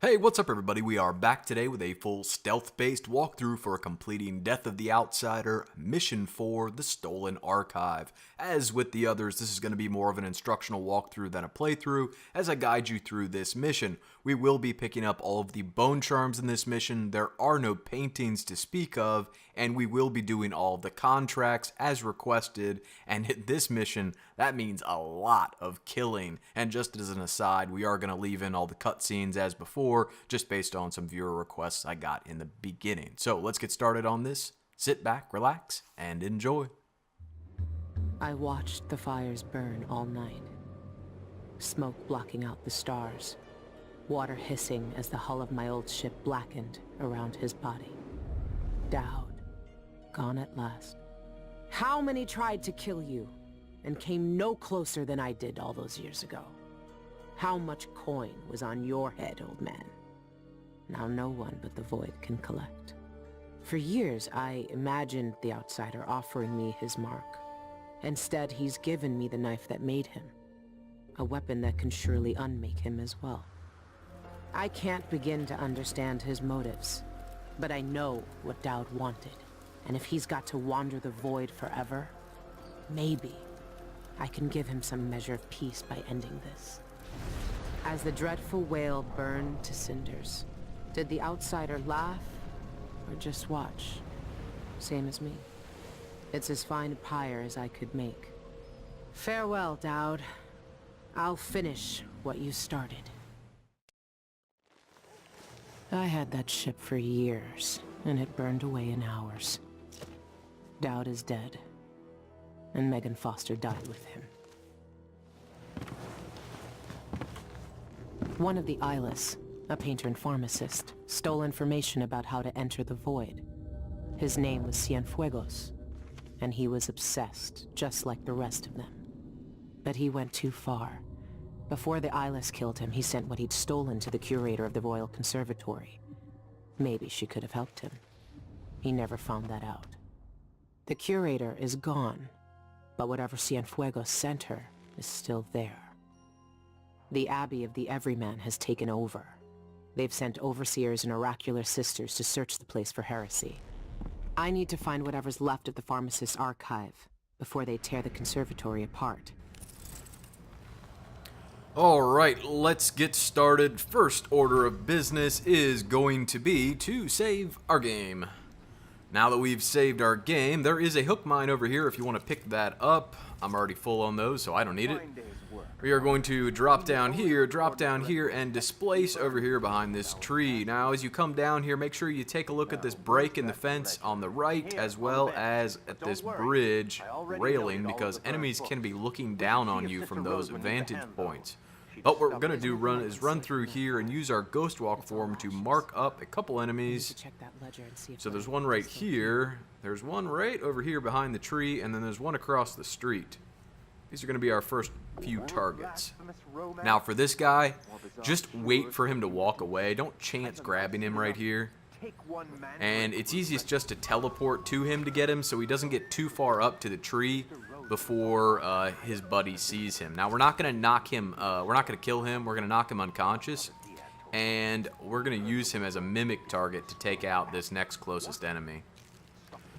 Hey, what's up everybody? We are back today with a full stealth-based walkthrough for completing Death of the Outsider, Mission 4, The Stolen Archive. As with the others, this is going to be more of an instructional walkthrough than a playthrough as I guide you through this mission. We will be picking up all of the bone charms in this mission, there are no paintings to speak of, and we will be doing all of the contracts as requested, and in this mission, that means a lot of killing. And just as an aside, we are going to leave in all the cutscenes as before, just based on some viewer requests I got in the beginning. So let's get started on this. Sit back, relax, and enjoy. I watched the fires burn all night. Smoke blocking out the stars. Water hissing as the hull of my old ship blackened around his body. Dowd, gone at last. How many tried to kill you and came no closer than I did all those years ago? How much coin was on your head, old man? Now no one but the Void can collect. For years, I imagined the Outsider offering me his mark. Instead, he's given me the knife that made him. A weapon that can surely unmake him as well. I can't begin to understand his motives, but I know what Dowd wanted. And if he's got to wander the Void forever, maybe I can give him some measure of peace by ending this. As the dreadful whale burned to cinders, did the Outsider laugh or just watch? Same as me. It's as fine a pyre as I could make. Farewell, Dowd. I'll finish what you started. I had that ship for years, and it burned away in hours. Dowd is dead, and Megan Foster died with him. One of the Eyeless, a painter and pharmacist, stole information about how to enter the Void. His name was Cienfuegos, and he was obsessed, just like the rest of them. But he went too far. Before the Eyeless killed him, he sent what he'd stolen to the curator of the Royal Conservatory. Maybe she could have helped him. He never found that out. The curator is gone, but whatever Cienfuegos sent her is still there. The Abbey of the Everyman has taken over. They've sent overseers and oracular sisters to search the place for heresy. I need to find whatever's left of the pharmacist's archive before they tear the conservatory apart. Alright, let's get started. First order of business is going to be to save our game. Now that we've saved our game, there is a hook mine over here if you want to pick that up. I'm already full on those, so I don't need it. We are going to drop down here, and displace over here behind this tree. Now, as you come down here, make sure you take a look at this break in the fence on the right, as well as at this bridge railing, because enemies can be looking down on you from those vantage points. But what we're going to do is run through here and use our Ghost Walk form to mark up a couple enemies. So there's one right here, there's one right over here behind the tree, and then there's one across the street. These are going to be our first few targets. Now for this guy, just wait for him to walk away. Don't chance grabbing him right here. And it's easiest just to teleport to him to get him so he doesn't get too far up to the tree before his buddy sees him. Now we're not going to knock him, we're not going to kill him, we're going to knock him unconscious. And we're going to use him as a mimic target to take out this next closest enemy.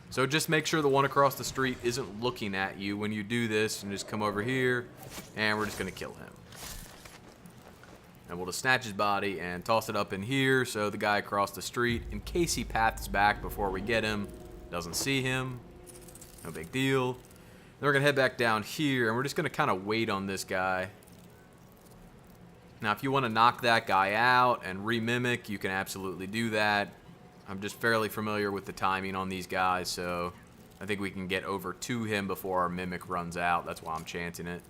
So just make sure the one across the street isn't looking at you when you do this, and just come over here, and we're just going to kill him. And we'll just snatch his body and toss it up in here so the guy across the street, in case he paths back before we get him, doesn't see him. No big deal. Then we're going to head back down here, and we're just going to kind of wait on this guy. Now, if you want to knock that guy out and re-mimic, you can absolutely do that. I'm just fairly familiar with the timing on these guys, so I think we can get over to him before our mimic runs out. That's why I'm chancing it.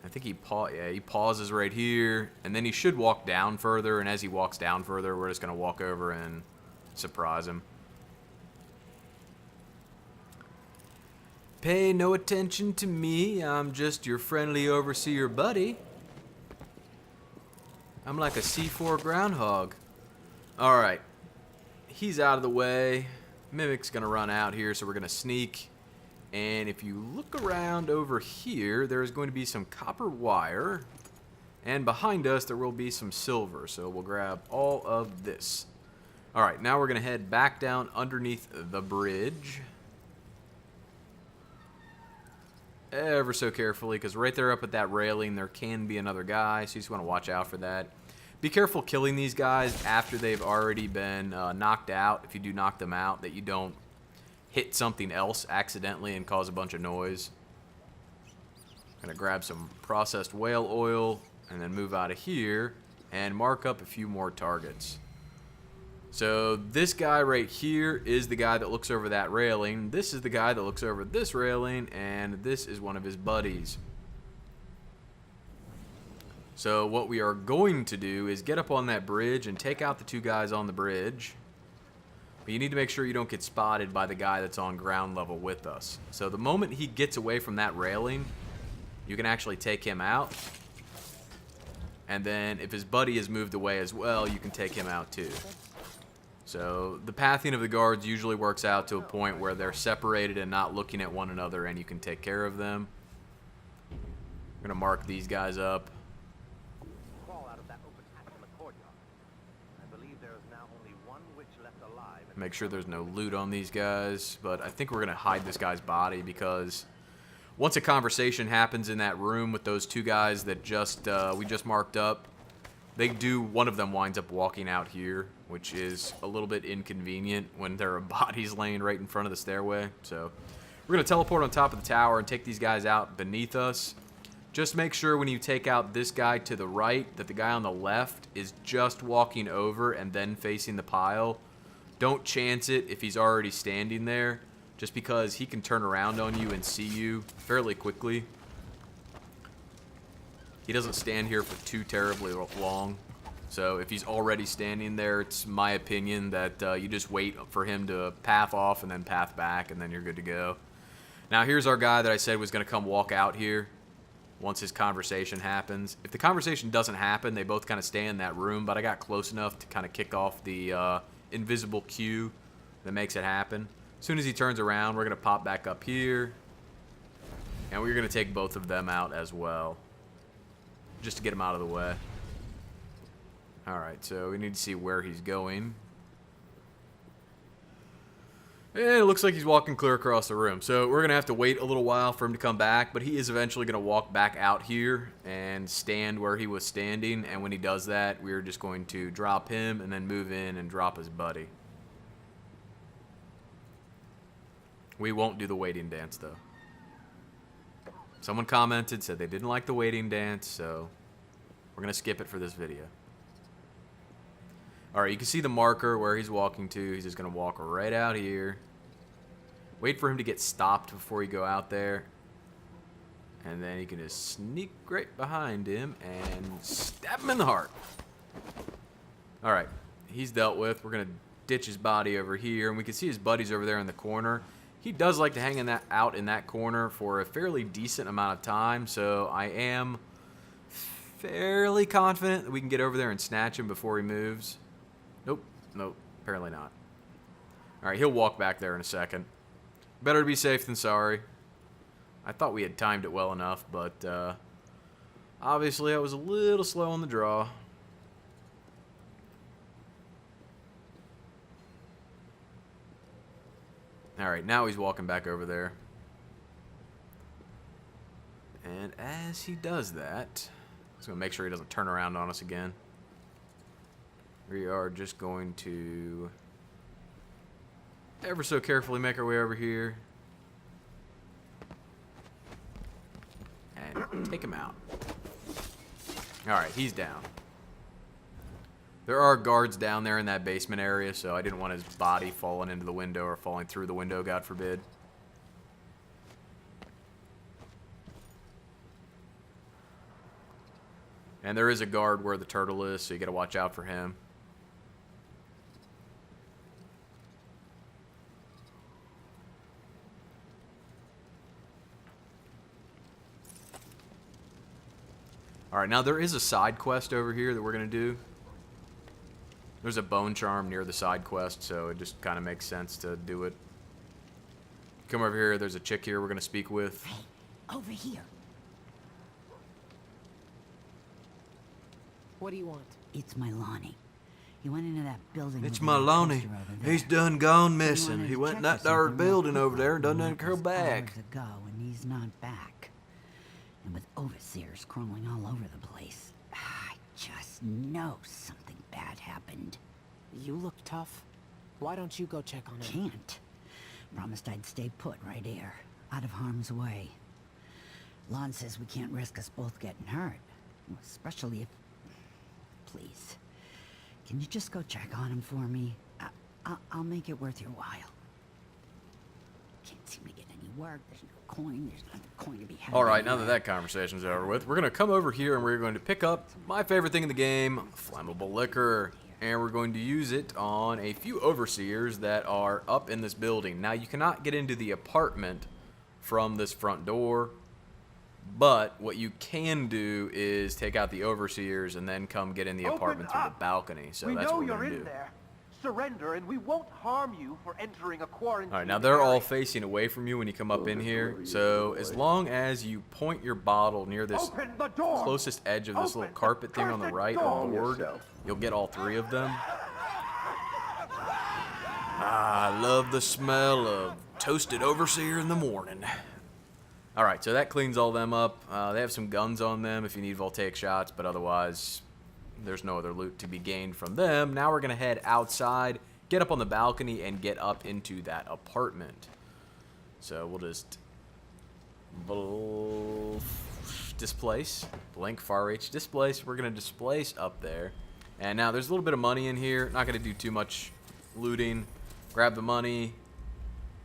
I think he pauses right here, and then he should walk down further, and as he walks down further, we're just going to walk over and surprise him. Pay no attention to me, I'm just your friendly overseer buddy. I'm like a C4 groundhog. Alright, he's out of the way. Mimic's gonna run out here, so we're gonna sneak. And if you look around over here, there's going to be some copper wire And behind us, there will be some silver, so we'll grab all of this. Alright, now we're going to head back down underneath the bridge. Ever so carefully, because right there up at that railing, there can be another guy, so you just want to watch out for that. Be careful killing these guys after they've already been knocked out. If you do knock them out, that you don't hit something else accidentally and cause a bunch of noise. Gonna grab some processed whale oil and then move out of here and mark up a few more targets. So this guy right here is the guy that looks over that railing. This is the guy that looks over this railing, and this is one of his buddies. So what we are going to do is get up on that bridge and take out the two guys on the bridge. But you need to make sure you don't get spotted by the guy that's on ground level with us. So the moment he gets away from that railing, you can actually take him out. And then if his buddy has moved away as well, you can take him out too. So the pathing of the guards usually works out to a point where they're separated and not looking at one another, and you can take care of them. I'm going to mark these guys up. Make sure there's no loot on these guys, but I think we're going to hide this guy's body because once a conversation happens in that room with those two guys that we just marked up, one of them winds up walking out here, which is a little bit inconvenient when there are bodies laying right in front of the stairway. So we're going to teleport on top of the tower and take these guys out beneath us. Just make sure when you take out this guy to the right that the guy on the left is just walking over and then facing the pile. Don't chance it if he's already standing there, just because he can turn around on you and see you fairly quickly. He doesn't stand here for too terribly long. So if he's already standing there, it's my opinion that you just wait for him to path off and then path back, and then you're good to go. Now here's our guy that I said was going to come walk out here once his conversation happens. If the conversation doesn't happen, they both kind of stay in that room, but I got close enough to kind of kick off the invisible cue that makes it happen. As soon as he turns around, we're going to pop back up here, and we're going to take both of them out as well, just to get him out of the way. Alright, so we need to see where he's going. And it looks like he's walking clear across the room. So we're going to have to wait a little while for him to come back, but he is eventually going to walk back out here and stand where he was standing. And when he does that, we're just going to drop him and then move in and drop his buddy. We won't do the waiting dance, though. Someone commented, said they didn't like the waiting dance, so we're going to skip it for this video. Alright, you can see the marker where he's walking to. He's just going to walk right out here. Wait for him to get stopped before you go out there. And then you can just sneak right behind him and stab him in the heart. Alright, he's dealt with. We're going to ditch his body over here. And we can see his buddies over there in the corner. He does like to hang out in that corner for a fairly decent amount of time. So I am fairly confident that we can get over there and snatch him before he moves. Nope, apparently not. Alright, he'll walk back there in a second. Better to be safe than sorry. I thought we had timed it well enough, but obviously I was a little slow on the draw. Alright, now he's walking back over there. And as he does that, I'm just going to make sure he doesn't turn around on us again. We are just going to ever so carefully make our way over here and take him out. Alright, he's down. There are guards down there in that basement area, so I didn't want his body falling into the window or falling through the window, God forbid. And there is a guard where the turtle is, so you gotta watch out for him. Alright, now there is a side quest over here that we're going to do. There's a bone charm near the side quest, so it just kind of makes sense to do it. Come over here, there's a chick here we're going to speak with. Hey, over here. What do you want? It's my Lonnie. He went into that building. It's with my that Lonnie. poster over there. He's done gone He missing. wanted He to went in check that for dark something real building over quick, there and done and come that was back. hours ago, and he's not back. And with overseers crawling all over the place, I just know something bad happened. You look tough. Why don't you go check on him? Can't. Promised I'd stay put right here, out of harm's way. Lon says we can't risk us both getting hurt, especially if... Please, can you just go check on him for me? I'll make it worth your while. Can't seem to get any work. There's no coin. There's not a coin to be had. All right, now that that conversation's over with, we're going to come over here and we're going to pick up my favorite thing in the game, flammable liquor. And we're going to use it on a few overseers that are up in this building. Now, you cannot get into the apartment from this front door, but what you can do is take out the overseers and then come get in the apartment through the balcony. So that's what we're going to do. There. Surrender, and we won't harm you for entering a quarantine. All right, now they're all facing away from you when you come up in here. So as long as you point your bottle near this closest edge of this little carpet thing on the right or board, you'll get all three of them. Ah, I love the smell of toasted overseer in the morning. All right, so that cleans all them up. They have some guns on them if you need voltaic shots, but otherwise there's no other loot to be gained from them. Now we're going to head outside, get up on the balcony, and get up into that apartment. So we'll just displace, blink, far reach, displace. We're going to displace up there. And now there's a little bit of money in here. Not going to do too much looting. Grab the money.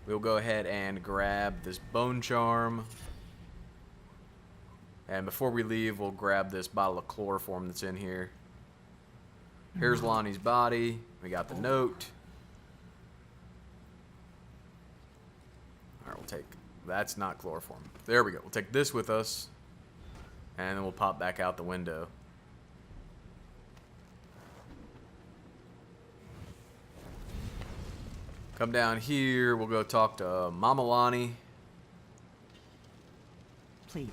We'll go ahead and grab this bone charm. And before we leave, we'll grab this bottle of chloroform that's in here. Here's Lonnie's body. We got the note. All right, we'll take... That's not chloroform. There we go. We'll take this with us. And then we'll pop back out the window. Come down here. We'll go talk to Mama Lonnie. Please.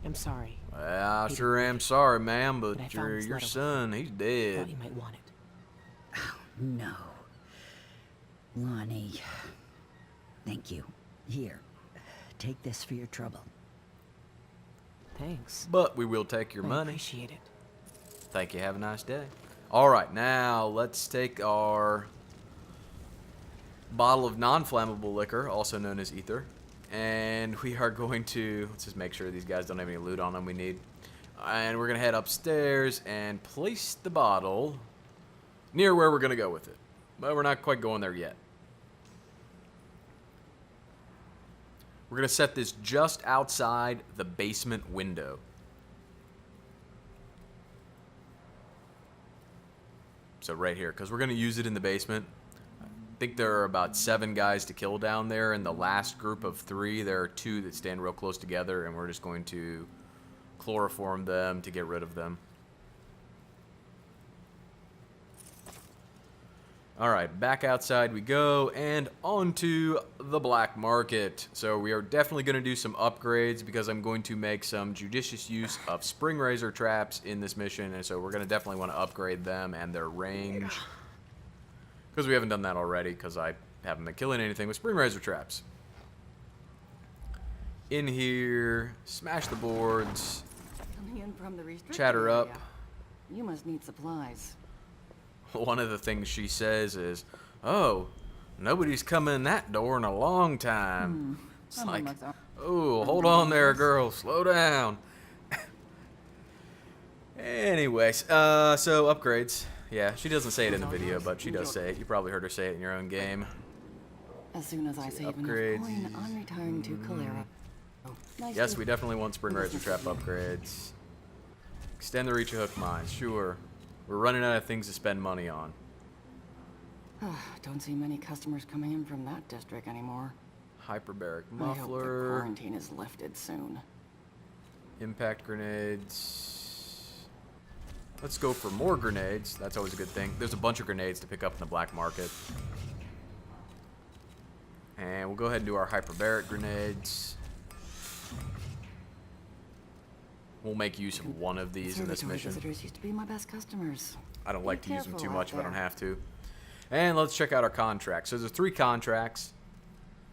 I'm sorry. Well, I sure am sorry, ma'am, But I but found this your letter. son, he's Thought dead. you might want it. No. Lonnie. Thank you. Here. Take this for your trouble. Thanks. But we will take your I money. appreciate it. Thank you. Have a nice day. All right, now let's take our bottle of non-flammable liquor, also known as ether, and we are going to, let's just make sure these guys don't have any loot on them we need. And we're going to head upstairs and place the bottle near where we're going to go with it. But we're not quite going there yet. We're going to set this just outside the basement window. So right here, because we're going to use it in the basement. I think there are about 7 guys to kill down there. In the last group of 3, there are 2 that stand real close together, and we're just going to chloroform them to get rid of them. Alright, back outside we go, and onto the black market. So we are definitely going to do some upgrades because I'm going to make some judicious use of spring razor traps in this mission, and so we're going to definitely want to upgrade them and their range. Because we haven't done that already, because I haven't been killing anything with spring razor traps. In here, smash the boards, Coming in from the restricted chatter up. area. You must need supplies. One of the things she says is, "Oh, nobody's come in that door in a long time." It's Someone like, must- "Oh, hold on there, girl. Slow down." Anyways, so upgrades. Yeah, she doesn't say it in the video, but she does say it. You probably heard her say it in your own game. As soon as I save enough upgrades. coin, I'm retiring to Calera. Oh, nice Yes, to- we definitely want spring razor trap upgrades. Extend the reach of hook mines, sure. We're running out of things to spend money on. Don't see many customers coming in from that district anymore. Hyperbaric I hope the muffler. quarantine is lifted soon. Impact grenades. Let's go for more grenades. That's always a good thing. There's a bunch of grenades to pick up in the black market. And we'll go ahead and do our hyperbaric grenades. We'll make use of one of these in this Conservatory mission. visitors used to be my best customers. I don't like to use them too careful much out if I don't there. have to. And let's check out our contracts. So there's 3 contracts.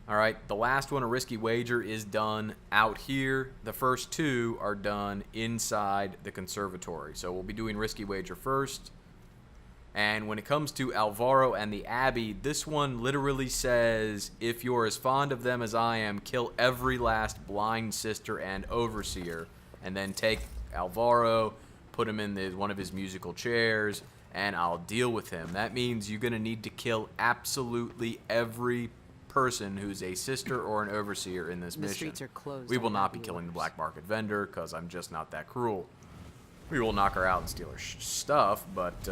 All right, the last one, a risky wager, is done out here. The first 2 are done inside the conservatory. So we'll be doing risky wager first. And when it comes to Alvaro and the Abbey, this one literally says, if you're as fond of them as I am, kill every last blind sister and overseer. And then take Alvaro, put him in one of his musical chairs, and I'll deal with him. That means you're going to need to kill absolutely every person who's a sister or an overseer in this The mission. streets are closed We will on not be happy killing the hours. black market vendor, because I'm just not that cruel. We will knock her out and steal her stuff, but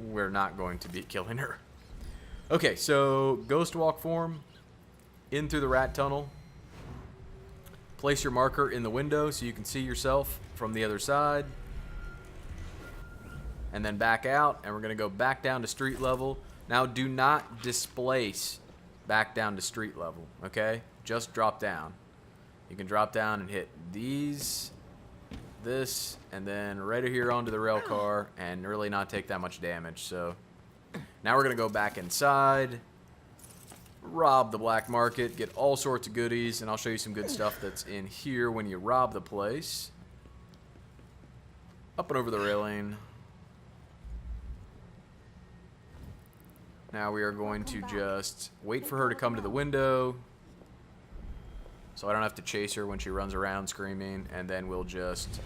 we're not going to be killing her. Okay, so ghost walk form, in through the rat tunnel. Place your marker in the window so you can see yourself from the other side. And then back out, and we're going to go back down to street level. Now, do not displace back down to street level, okay? Just drop down. You can drop down and hit these, this, and then right here onto the rail car, and really not take that much damage. So now we're going to go back inside, rob the black market, get all sorts of goodies, and I'll show you some good stuff that's in here when you rob the place. Up and over the railing. Now we are going to just wait for her to come to the window, so I don't have to chase her when she runs around screaming, and then we'll just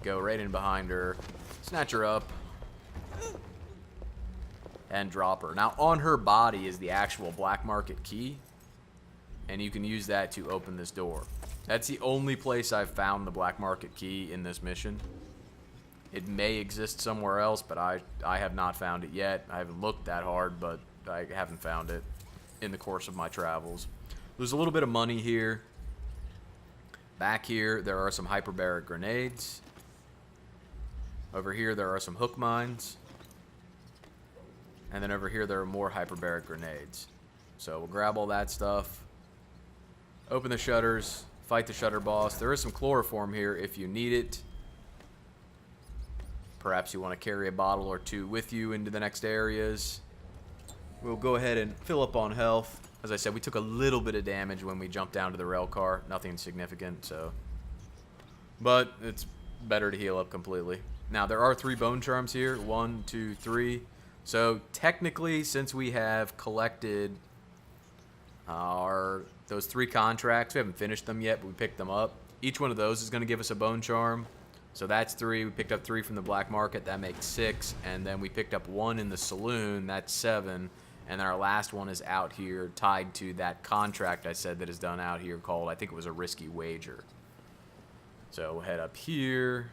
go right in behind her, snatch her up, and drop her. Now on her body is the actual black market key, and you can use that to open this door. That's the only place I've found the black market key in this mission. It may exist somewhere else, but I have not found it yet. I haven't looked that hard, but I haven't found it in the course of my travels. There's a little bit of money here. Back here, there are some hyperbaric grenades. Over here, there are some hook mines. And then over here, there are more hyperbaric grenades. So we'll grab all that stuff. Open the shutters. Fight the shutter boss. There is some chloroform here if you need it. Perhaps you want to carry a bottle or 2 with you into the next areas. We'll go ahead and fill up on health. As I said, we took a little bit of damage when we jumped down to the rail car. Nothing significant, so. But it's better to heal up completely. Now, there are 3 bone charms here. 1, 2, 3. So, technically, since we have collected those 3 contracts, we haven't finished them yet, but we picked them up. Each one of those is going to give us a bone charm. So that's 3. We picked up 3 from the black market. That makes 6. And then we picked up 1 in the saloon. That's 7. And then our last one is out here tied to that contract I said that is done out here called, I think it was a risky wager. So we'll head up here.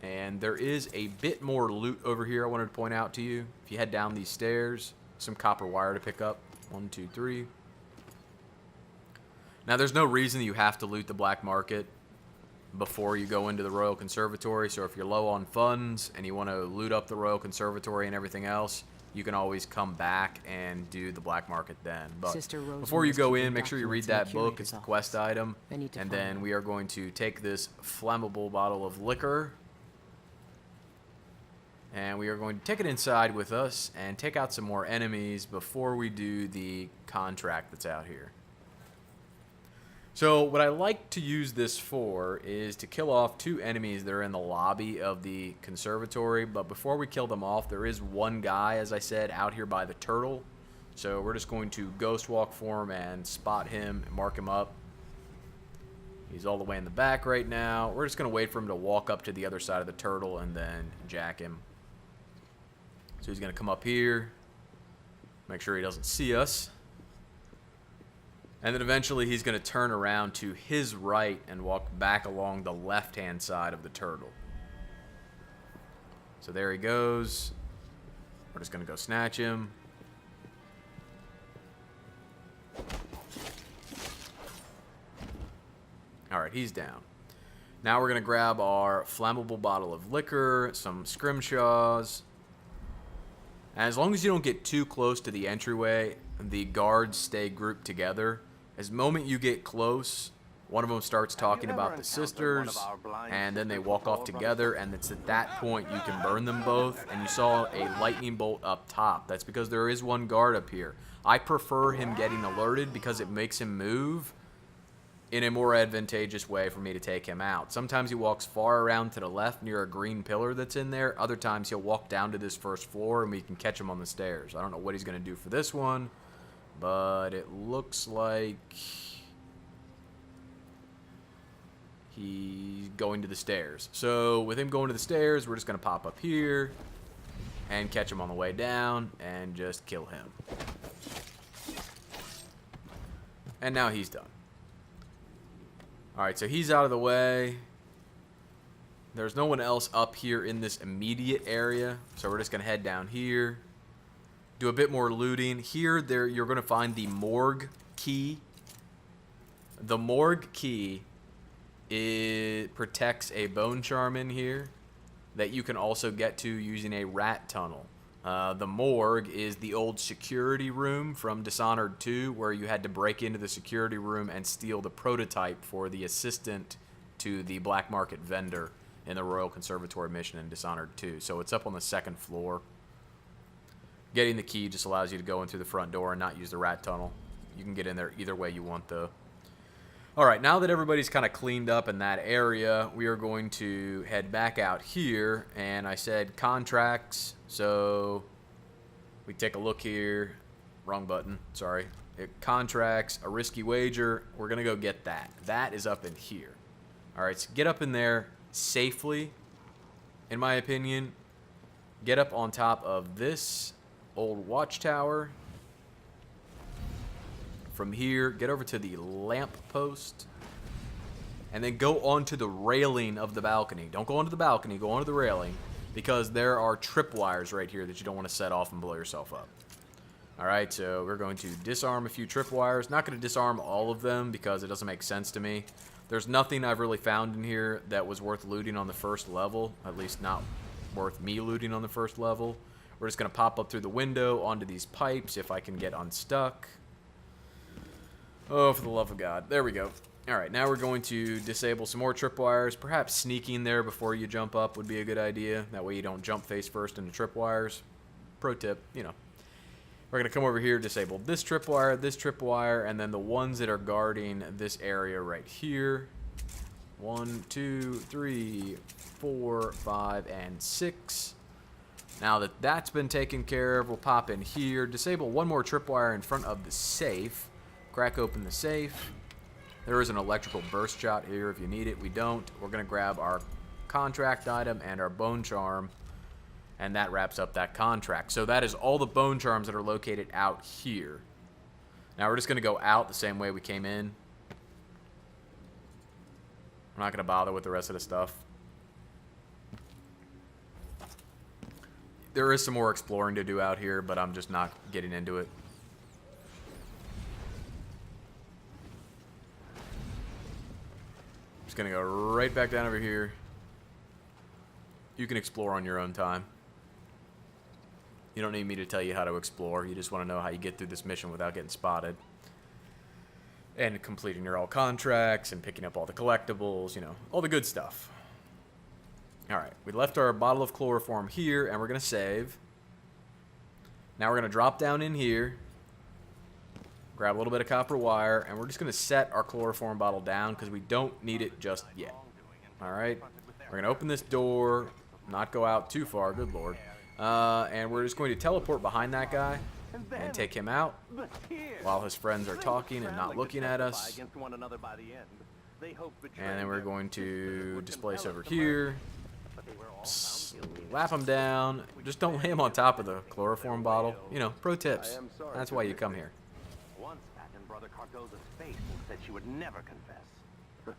And there is a bit more loot over here I wanted to point out to you. If you head down these stairs, some copper wire to pick up. 1, 2, 3. Now there's no reason you have to loot the black market before you go into the Royal Conservatory. So if you're low on funds and you want to loot up the Royal Conservatory and everything else, you can always come back and do the black market then. But Sister Rose before you was go keeping in, make sure you read documents in the that book. It's the curator's quest office. item. I need to And find then her. we are going to take this flammable bottle of liquor, and we are going to take it inside with us and take out some more enemies before we do the contract that's out here. So what I like to use this for is to kill off 2 enemies that are in the lobby of the conservatory. But before we kill them off, there is one guy, as I said, out here by the turtle. So we're just going to ghost walk for him and spot him and mark him up. He's all the way in the back right now. We're just going to wait for him to walk up to the other side of the turtle and then jack him. So he's going to come up here, make sure he doesn't see us. And then eventually he's going to turn around to his right and walk back along the left-hand side of the turtle. So there he goes. We're just going to go snatch him. Alright, he's down. Now we're going to grab our flammable bottle of liquor, some scrimshaws. And as long as you don't get too close to the entryway, the guards stay grouped together. As the moment you get close, One of them starts talking about the sisters, and then they walk off together, and it's at that point you can burn them both, and you saw a lightning bolt up top. That's because there is one guard up here. I prefer him getting alerted because it makes him move in a more advantageous way for me to take him out. Sometimes he walks far around to the left near a green pillar that's in there. Other times he'll walk down to this first floor, and we can catch him on the stairs. I don't know what he's going to do for this one, but it looks like he's going to the stairs. So with him going to the stairs, we're just going to pop up here and catch him on the way down and just kill him. And now he's done. Alright, so he's out of the way. There's no one else up here in this immediate area, so we're just going to head down here. Do a bit more looting. Here, you're going to find the morgue key. The morgue key, it protects a bone charm in here that you can also get to using a rat tunnel. The morgue is the old security room from Dishonored 2, where you had to break into the security room and steal the prototype for the assistant to the black market vendor in the Royal Conservatory mission in Dishonored 2. So it's up on the second floor. Getting the key just allows you to go in through the front door and not use the rat tunnel. You can get in there either way you want, though. Alright, now that everybody's kind of cleaned up in that area, we are going to head back out here, and I said contracts, so we take a look here. Wrong button, sorry. Contracts, a risky wager, we're going to go get that. That is up in here. Alright, so get up in there safely, in my opinion. Get up on top of this old watchtower. From here, get over to the lamp post, and then go onto the railing of the balcony. Don't go onto the balcony, go onto the railing, because there are tripwires right here that you don't want to set off and blow yourself up. Alright, so we're going to disarm a few tripwires. Not going to disarm all of them because it doesn't make sense to me. There's nothing I've really found in here that was worth looting on the first level, at least not worth me looting on the first level. We're just going to pop up through the window onto these pipes if I can get unstuck. Oh, for the love of God. There we go. Alright, now we're going to disable some more tripwires. Perhaps sneaking there before you jump up would be a good idea. That way you don't jump face first into tripwires. Pro tip, you know. We're going to come over here, disable this tripwire, and then the ones that are guarding this area right here. 1, 2, 3, 4, 5, and 6. Now that that's been taken care of, we'll pop in here, disable one more tripwire in front of the safe. Crack open the safe. There is an electrical burst shot here if you need it. We don't. We're going to grab our contract item and our bone charm, and that wraps up that contract. So that is all the bone charms that are located out here. Now we're just going to go out the same way we came in. We're not going to bother with the rest of the stuff. There is some more exploring to do out here, but I'm just not getting into it. Gonna go right back down over here. You can explore on your own time. You don't need me to tell you how to explore. You just want to know how you get through this mission without getting spotted. And completing your all contracts and picking up all the collectibles, you know, all the good stuff. Alright, we left our bottle of chloroform here, and we're gonna save. Now we're gonna drop down in here, grab a little bit of copper wire, and we're just going to set our chloroform bottle down because we don't need it just yet. Alright, we're going to open this door, not go out too far, good lord. And we're just going to teleport behind that guy and take him out while his friends are talking and not looking at us. And then we're going to displace over here, slap him down. Just don't lay him on top of the chloroform bottle. You know, pro tips. That's why you come here. Said she would never confess.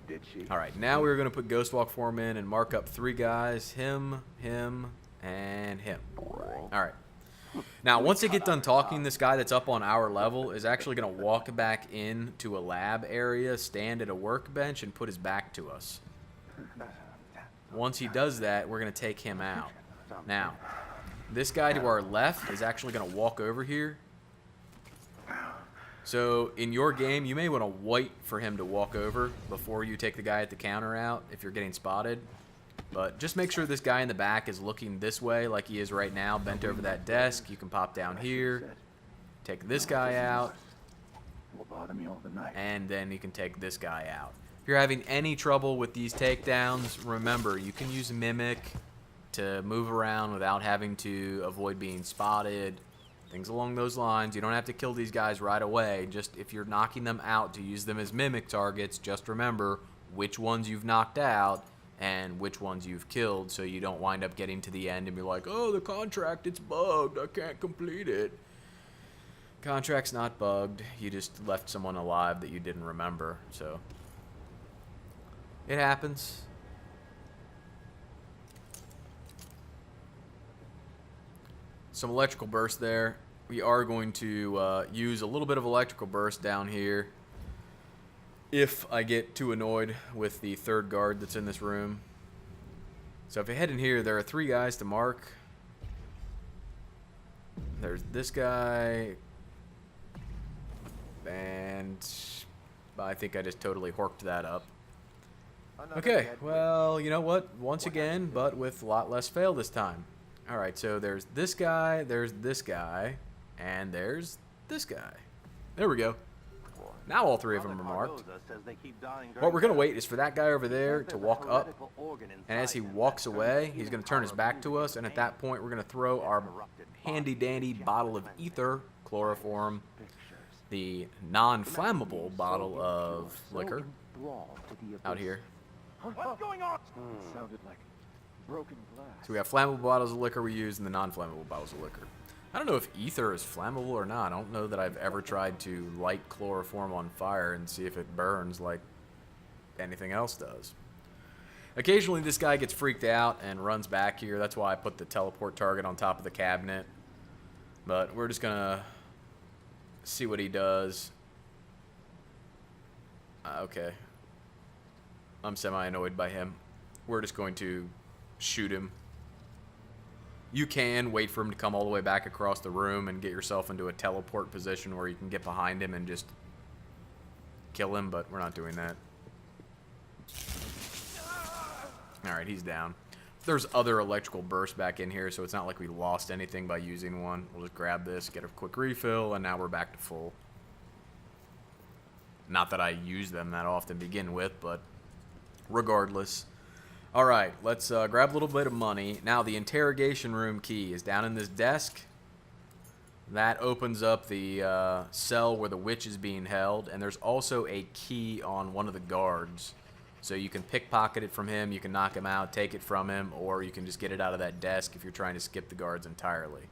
Did she? Alright, now we're going to put ghost walk form in and mark up 3 guys. Him, and him. Alright. Now, once they get done talking, this guy that's up on our level is actually going to walk back into a lab area, stand at a workbench, and put his back to us. Once he does that, we're going to take him out. Now, this guy to our left is actually going to walk over here. So in your game, you may want to wait for him to walk over before you take the guy at the counter out if you're getting spotted. But just make sure this guy in the back is looking this way like he is right now, bent over that desk. You can pop down here, take this guy out, and then you can take this guy out. If you're having any trouble with these takedowns, remember, you can use Mimic to move around without having to avoid being spotted. Things along those lines. You don't have to kill these guys right away. Just if you're knocking them out to use them as mimic targets, just remember which ones you've knocked out and which ones you've killed, so you don't wind up getting to the end and be like, oh, the contract, it's bugged. I can't complete it. Contract's not bugged. You just left someone alive that you didn't remember. So it happens. Some electrical burst there. We are going to use a little bit of electrical burst down here if I get too annoyed with the third guard that's in this room. So if you head in here, there are 3 guys to mark. There's this guy, and I think I just totally horked that up. Okay, well, you know what? Once again, but with a lot less fail this time. Alright, so there's this guy, and there's this guy. There we go. Now all 3 of them are marked. What we're going to wait is for that guy over there to walk up, and as he walks away, he's going to turn his back to us, and at that point we're going to throw our handy-dandy bottle of ether, chloroform, the non-flammable bottle of liquor, out here. What's going on? It sounded like broken glass. So we have flammable bottles of liquor we use and the non-flammable bottles of liquor. I don't know if ether is flammable or not. I don't know that I've ever tried to light chloroform on fire and see if it burns like anything else does. Occasionally this guy gets freaked out and runs back here. That's why I put the teleport target on top of the cabinet. But we're just going to see what he does. Okay. I'm semi-annoyed by him. We're just going to shoot him. You can wait for him to come all the way back across the room and get yourself into a teleport position where you can get behind him and just kill him, but we're not doing that. Alright, he's down. There's other electrical bursts back in here, so it's not like we lost anything by using one. We'll just grab this, get a quick refill, and now we're back to full. Not that I use them that often to begin with, but regardless. Alright, let's grab a little bit of money. Now, the interrogation room key is down in this desk. That opens up the cell where the witch is being held, and there's also a key on one of the guards. So you can pickpocket it from him, you can knock him out, take it from him, or you can just get it out of that desk if you're trying to skip the guards entirely.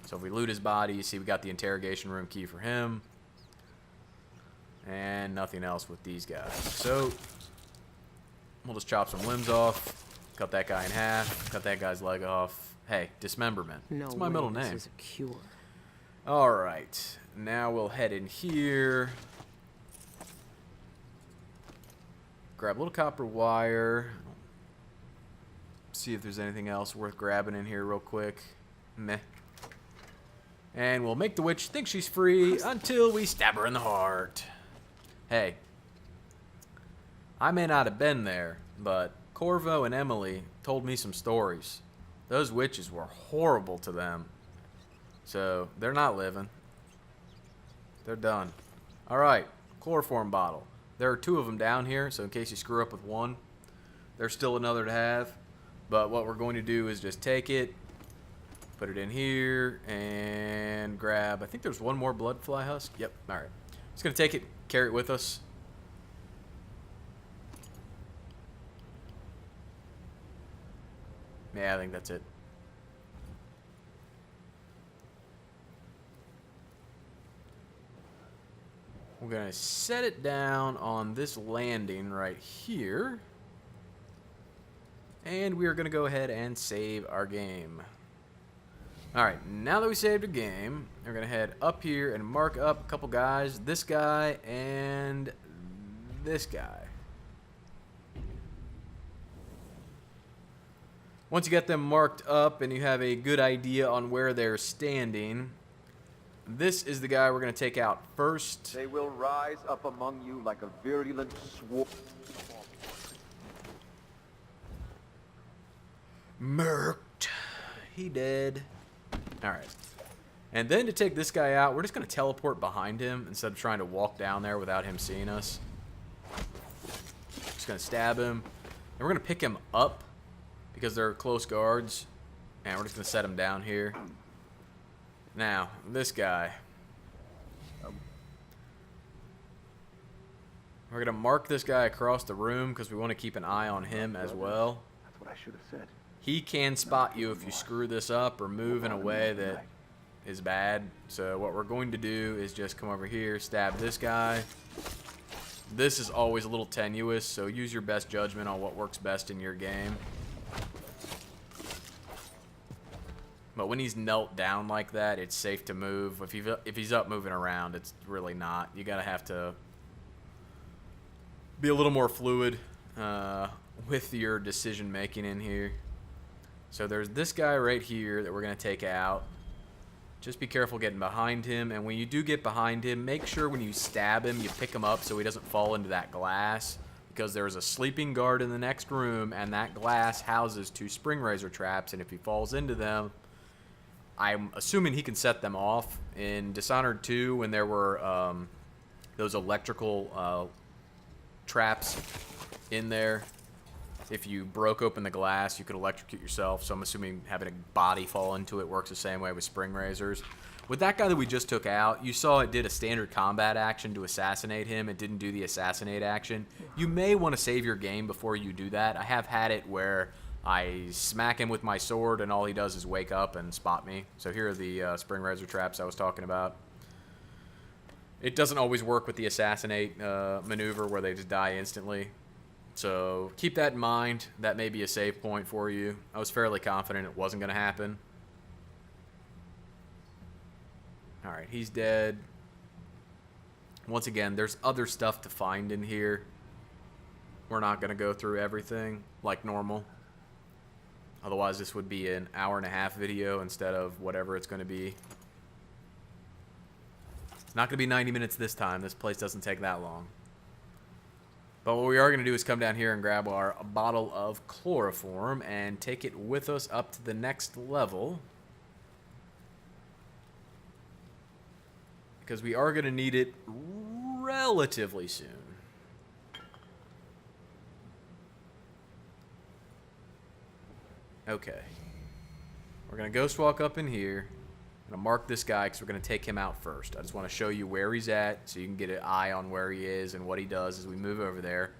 So if we loot his body, you see we got the interrogation room key for him. And nothing else with these guys. So we'll just chop some limbs off, cut that guy in half, cut that guy's leg off. Hey, dismemberment. That's my middle name. This is a cure. Alright, now we'll head in here. Grab a little copper wire. See if there's anything else worth grabbing in here real quick. Meh. And we'll make the witch think she's free until we stab her in the heart. Hey. I may not have been there, but Corvo and Emily told me some stories. Those witches were horrible to them. So, they're not living. They're done. Alright, chloroform bottle. There are 2 of them down here, so in case you screw up with one, there's still another to have. But what we're going to do is just take it, put it in here, and grab, I think there's one more blood fly husk. Yep, alright. Just going to take it, carry it with us. Yeah, I think that's it. We're going to set it down on this landing right here. And we are going to go ahead and save our game. Alright, now that we saved our game, we're going to head up here and mark up a couple guys. This guy and this guy. Once you get them marked up and you have a good idea on where they're standing, this is the guy we're going to take out first. They will rise up among you like a virulent swarm. Murked. He dead. Alright. And then to take this guy out, we're just going to teleport behind him instead of trying to walk down there without him seeing us. Just going to stab him. And we're going to pick him up because they're close guards. And we're just going to set him down here. Now, this guy. We're going to mark this guy across the room because we want to keep an eye on him as well. That's what I should have said. He can spot you if you screw this up or move in a way that is bad. So what we're going to do is just come over here, stab this guy. This is always a little tenuous, so use your best judgment on what works best in your game. But when he's knelt down like that, it's safe to move. If he's up moving around, it's really not. You gotta have to be a little more fluid with your decision making in here. So there's this guy right here that we're gonna take out. Just be careful getting behind him, and when you do get behind him, make sure when you stab him, you pick him up so he doesn't fall into that glass, because there's a sleeping guard in the next room, and that glass houses 2 spring razor traps, and if he falls into them, I'm assuming he can set them off. In Dishonored 2, when there were those electrical traps in there, if you broke open the glass, you could electrocute yourself. So I'm assuming having a body fall into it works the same way with spring razors. With that guy that we just took out, you saw it did a standard combat action to assassinate him. It didn't do the assassinate action. You may want to save your game before you do that. I have had it where I smack him with my sword and all he does is wake up and spot me. So here are the spring razor traps I was talking about. It doesn't always work with the assassinate maneuver where they just die instantly. So keep that in mind. That may be a save point for you. I was fairly confident it wasn't going to happen. Alright, he's dead. Once again, there's other stuff to find in here. We're not going to go through everything like normal. Otherwise, this would be an hour-and-a-half video instead of whatever it's going to be. It's not going to be 90 minutes this time. This place doesn't take that long. But what we are going to do is come down here and grab our bottle of chloroform and take it with us up to the next level. Because we are going to need it relatively soon. Okay. We're going to ghost walk up in here. I'm going to mark this guy because we're going to take him out first. I just want to show you where he's at so you can get an eye on where he is and what he does as we move over there.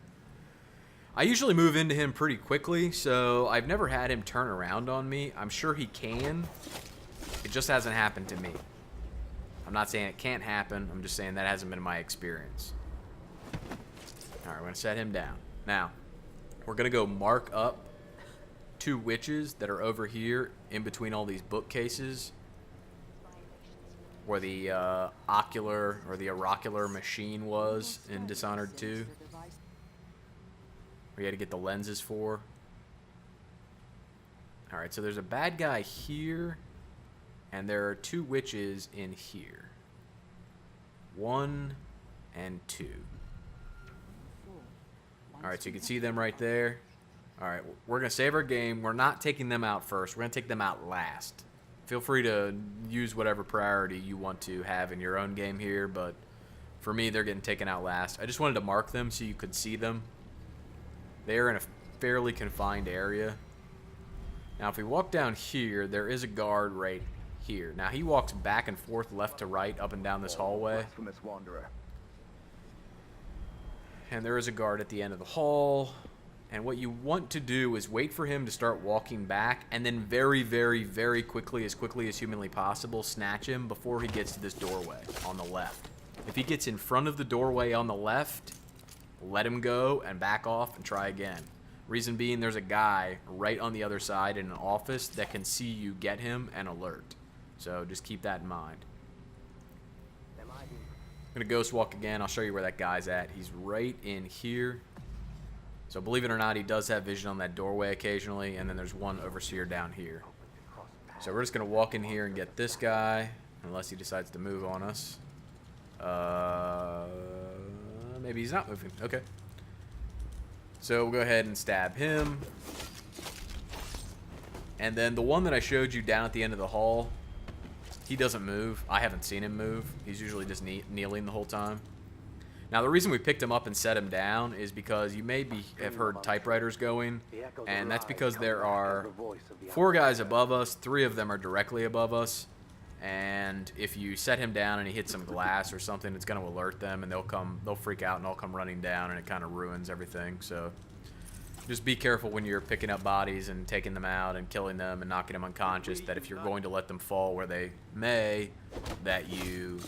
I usually move into him pretty quickly, so I've never had him turn around on me. I'm sure he can. It just hasn't happened to me. I'm not saying it can't happen. I'm just saying that hasn't been my experience. Alright, we're going to set him down. Now, we're going to go mark up 2 witches that are over here in between all these bookcases where the ocular or the oracular machine was in Dishonored 2. We had to get the lenses for. Alright, so there's a bad guy here, and there are 2 witches in here. 1 and 2. Alright, so you can see them right there. Alright, we're going to save our game. We're not taking them out first. We're going to take them out last. Feel free to use whatever priority you want to have in your own game here, but for me, they're getting taken out last. I just wanted to mark them so you could see them. They're in a fairly confined area. Now, if we walk down here, there is a guard right here. Now, he walks back and forth, left to right, up and down this hallway. Blasphemous wanderer. And there is a guard at the end of the hall. And what you want to do is wait for him to start walking back, and then very, very, very quickly as humanly possible, snatch him before he gets to this doorway on the left. If he gets in front of the doorway on the left, let him go and back off and try again. Reason being, there's a guy right on the other side in an office that can see you get him and alert. So just keep that in mind. I'm going to ghost walk again. I'll show you where that guy's at. He's right in here. So believe it or not, he does have vision on that doorway occasionally, and then there's one overseer down here. So we're just going to walk in here and get this guy. unless he decides to move on us. Maybe he's not moving. Okay. So we'll go ahead and stab him. And then the one that I showed you down at the end of the hall, he doesn't move. I haven't seen him move. He's usually just kneeling the whole time. Now, the reason we picked him up and set him down is because you have heard typewriters going, and that's because there are 4 guys above us. 3 of them are directly above us, and if you set him down and he hits some glass or something, it's going to alert them, and they'll freak out and all come running down, and it kind of ruins everything. So just be careful when you're picking up bodies and taking them out and killing them and knocking them unconscious, that if you're going to let them fall where they may, that you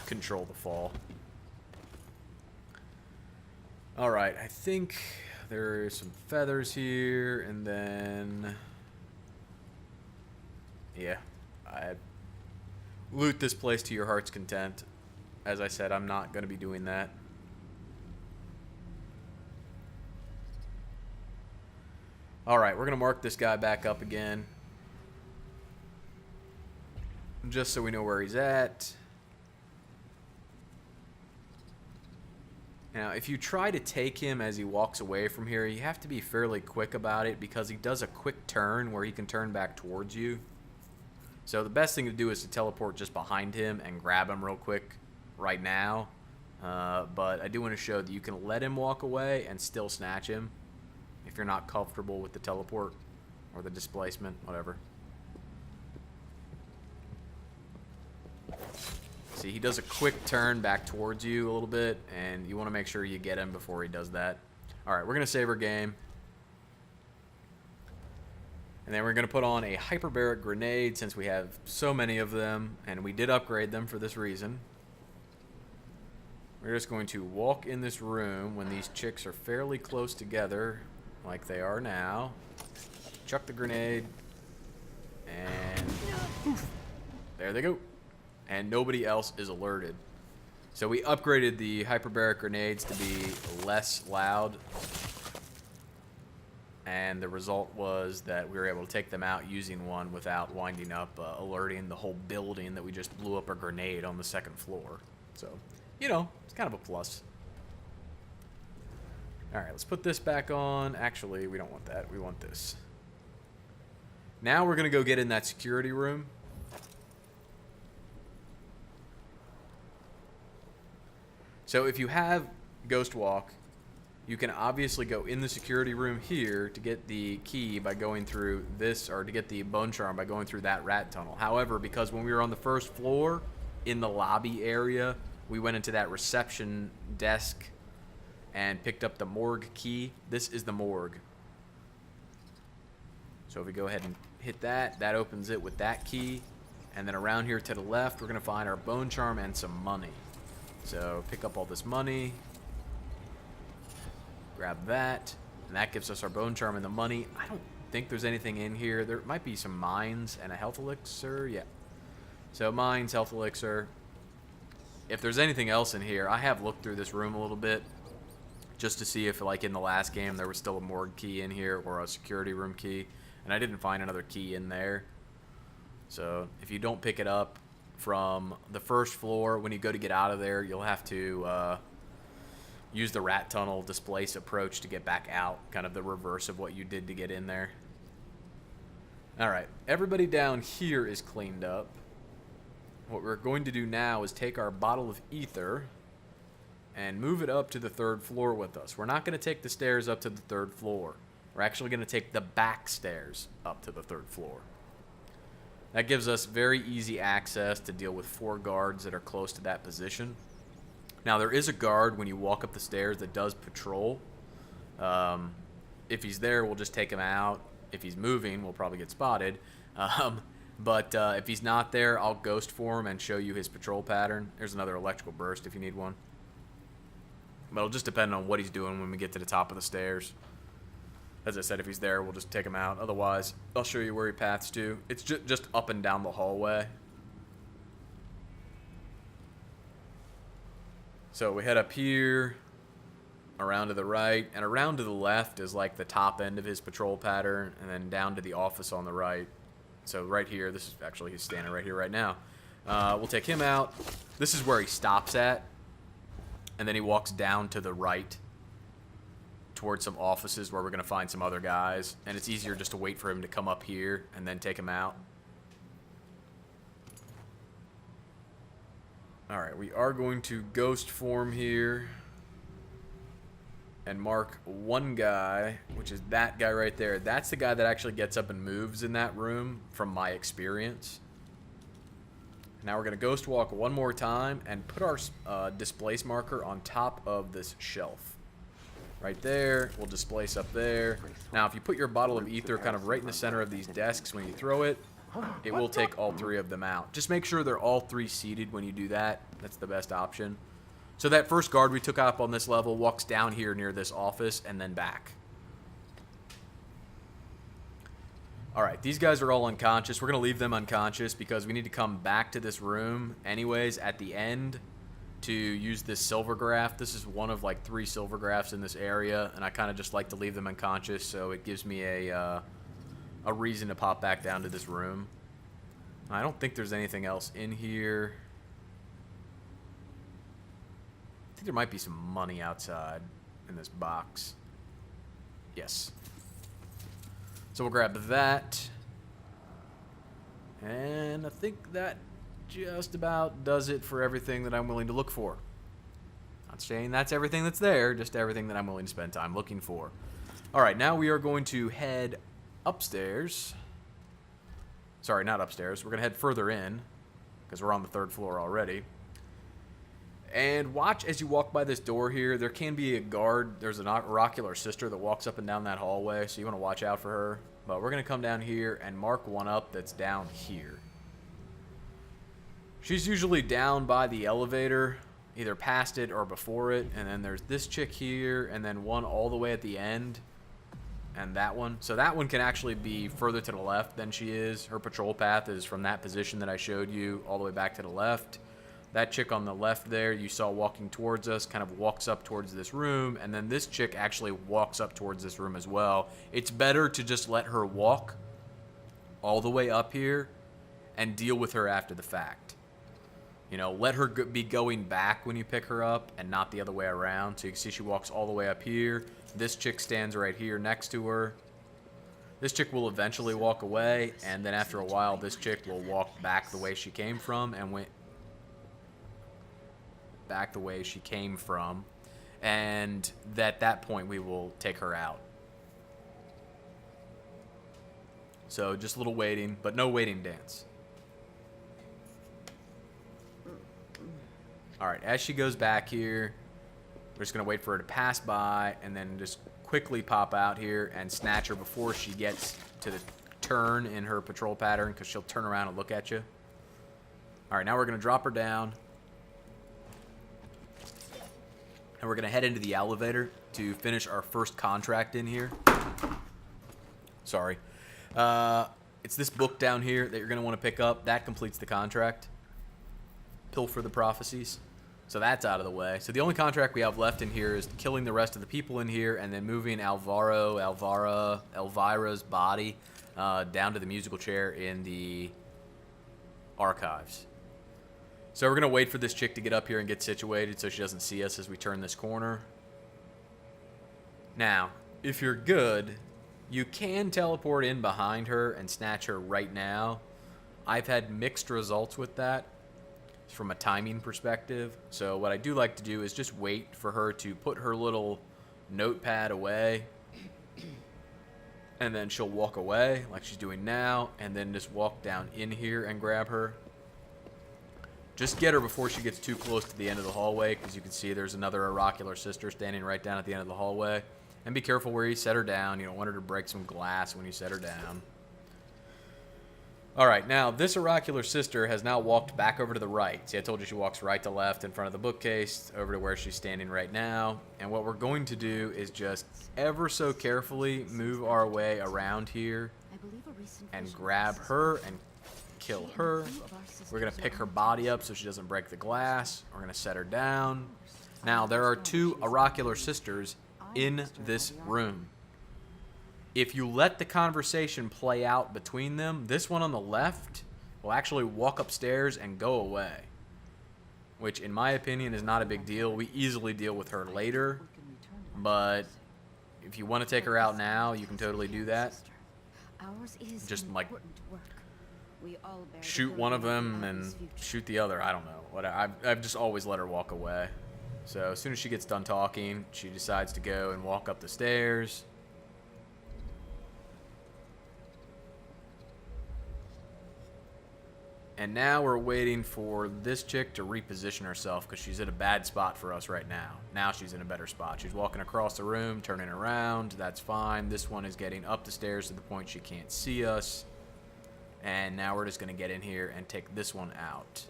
control the fall. Alright, I think there's some feathers here, and then... yeah, I loot this place to your heart's content. As I said, I'm not going to be doing that. Alright, we're going to mark this guy back up again. Just so we know where he's at. Now, if you try to take him as he walks away from here, you have to be fairly quick about it because he does a quick turn where he can turn back towards you. So the best thing to do is to teleport just behind him and grab him real quick right now. But I do want to show that you can let him walk away and still snatch him if you're not comfortable with the teleport or the displacement, whatever. See, he does a quick turn back towards you a little bit, and you want to make sure you get him before he does that. Alright, we're going to save our game. And then we're going to put on a hyperbaric grenade since we have so many of them, and we did upgrade them for this reason. We're just going to walk in this room when these chicks are fairly close together, like they are now. Chuck the grenade, and poof, there they go. And nobody else is alerted. So we upgraded the hyperbaric grenades to be less loud. And the result was that we were able to take them out using one without winding up alerting the whole building that we just blew up a grenade on the 2nd floor. So, you know, it's kind of a plus. Alright, let's put this back on. Actually, we don't want that. We want this. Now we're going to go get in that security room. So if you have Ghost Walk, you can obviously go in the security room here to get the key by going through this, or to get the bone charm by going through that rat tunnel. However, because when we were on the 1st floor in the lobby area, we went into that reception desk and picked up the morgue key. This is the morgue. So if we go ahead and hit that, that opens it with that key. And then around here to the left, we're going to find our bone charm and some money. So pick up all this money, grab that, and that gives us our bone charm and the money. I don't think there's anything in here. There might be some mines and a health elixir. Yeah. So mines, health elixir. If there's anything else in here, I have looked through this room a little bit just to see if, like in the last game, there was still a morgue key in here or a security room key, and I didn't find another key in there. So if you don't pick it up from the 1st floor, when you go to get out of there, you'll have to use the rat tunnel displace approach to get back out, kind of the reverse of what you did to get in there. Alright, everybody down here is cleaned up. What we're going to do now is take our bottle of ether and move it up to the 3rd floor with us. We're not going to take the stairs up to the 3rd floor. We're actually going to take the back stairs up to the 3rd floor. That gives us very easy access to deal with 4 guards that are close to that position. Now, there is a guard when you walk up the stairs that does patrol. If he's there, we'll just take him out. If he's moving, we'll probably get spotted. But if he's not there, I'll ghost for him and show you his patrol pattern. There's another electrical burst if you need one. But it'll just depend on what he's doing when we get to the top of the stairs. As I said, if he's there, we'll just take him out. Otherwise, I'll show you where he paths to. It's just up and down the hallway. So we head up here, around to the right, and around to the left is like the top end of his patrol pattern, and then down to the office on the right. So right here, this is actually, he's standing right here right now. We'll take him out. This is where he stops at. And then he walks down to the right towards some offices where we're going to find some other guys. And it's easier just to wait for him to come up here and then take him out. Alright, we are going to ghost form here. And mark one guy, which is that guy right there. That's the guy that actually gets up and moves in that room from my experience. Now we're going to ghost walk one more time and put our displace marker on top of this shelf. Right there. We'll displace up there. Now if you put your bottle of ether kind of right in the center of these desks when you throw it, it will take all three of them out. Just make sure they're all three seated when you do that. That's the best option. So that first guard we took up on this level walks down here near this office and then back. Alright, these guys are all unconscious. We're going to leave them unconscious because we need to come back to this room anyways at the end to use this silver graph. This is one of like 3 silver graphs in this area, and I kind of just like to leave them unconscious so it gives me a reason to pop back down to this room. I don't think there's anything else in here. I think there might be some money outside in this box. Yes. So we'll grab that. And I think that just about does it for everything that I'm willing to look for. Not saying that's everything that's there, just everything that I'm willing to spend time looking for. Alright, now we are going to head upstairs. Sorry, not upstairs. We're going to head further in because we're on the 3rd floor already. And watch as you walk by this door here. There can be a guard. There's an oracular sister that walks up and down that hallway, so you want to watch out for her. But we're going to come down here and mark one up that's down here. She's usually down by the elevator, either past it or before it. And then there's this chick here, and then one all the way at the end. And that one. So that one can actually be further to the left than she is. Her patrol path is from that position that I showed you all the way back to the left. That chick on the left there you saw walking towards us kind of walks up towards this room, and then this chick actually walks up towards this room as well. It's better to just let her walk all the way up here and deal with her after the fact. You know, let her be going back when you pick her up and not the other way around. So you can see she walks all the way up here. This chick stands right here next to her. This chick will eventually walk away, and then after a while this chick will walk back the way she came from and went back the way she came from, and at that point we will take her out. So just a little waiting, but no waiting dance. Alright, as she goes back here, we're just going to wait for her to pass by and then just quickly pop out here and snatch her before she gets to the turn in her patrol pattern, because she'll turn around and look at you. Alright, now we're going to drop her down. And we're going to head into the elevator to finish our first contract in here. Sorry. It's this book down here that you're going to want to pick up. That completes the contract. Pilfer the Prophecies. So that's out of the way. So the only contract we have left in here is killing the rest of the people in here and then moving Elvira's body down to the musical chair in the archives. So we're going to wait for this chick to get up here and get situated so she doesn't see us as we turn this corner. Now, if you're good, you can teleport in behind her and snatch her right now. I've had mixed results with that from a timing perspective. So what I do like to do is just wait for her to put her little notepad away. And then she'll walk away like she's doing now. And then just walk down in here and grab her. Just get her before she gets too close to the end of the hallway, because you can see there's another oracular sister standing right down at the end of the hallway. And be careful where you set her down. You don't want her to break some glass when you set her down. Alright, now this oracular sister has now walked back over to the right. See, I told you she walks right to left in front of the bookcase, over to where she's standing right now. And what we're going to do is just ever so carefully move our way around here and grab her and kill her. We're going to pick her body up so she doesn't break the glass. We're going to set her down. Now, there are 2 oracular sisters in this room. If you let the conversation play out between them, this one on the left will actually walk upstairs and go away. Which, in my opinion, is not a big deal. We easily deal with her later. But if you want to take her out now, you can totally do that. Just, like, shoot one of them and shoot the other. I don't know. I've just always let her walk away. So as soon as she gets done talking, she decides to go and walk up the stairs. And now we're waiting for this chick to reposition herself because she's at a bad spot for us right now. Now she's in a better spot. She's walking across the room, turning around. That's fine. This one is getting up the stairs to the point she can't see us. And now we're just going to get in here and take this one out.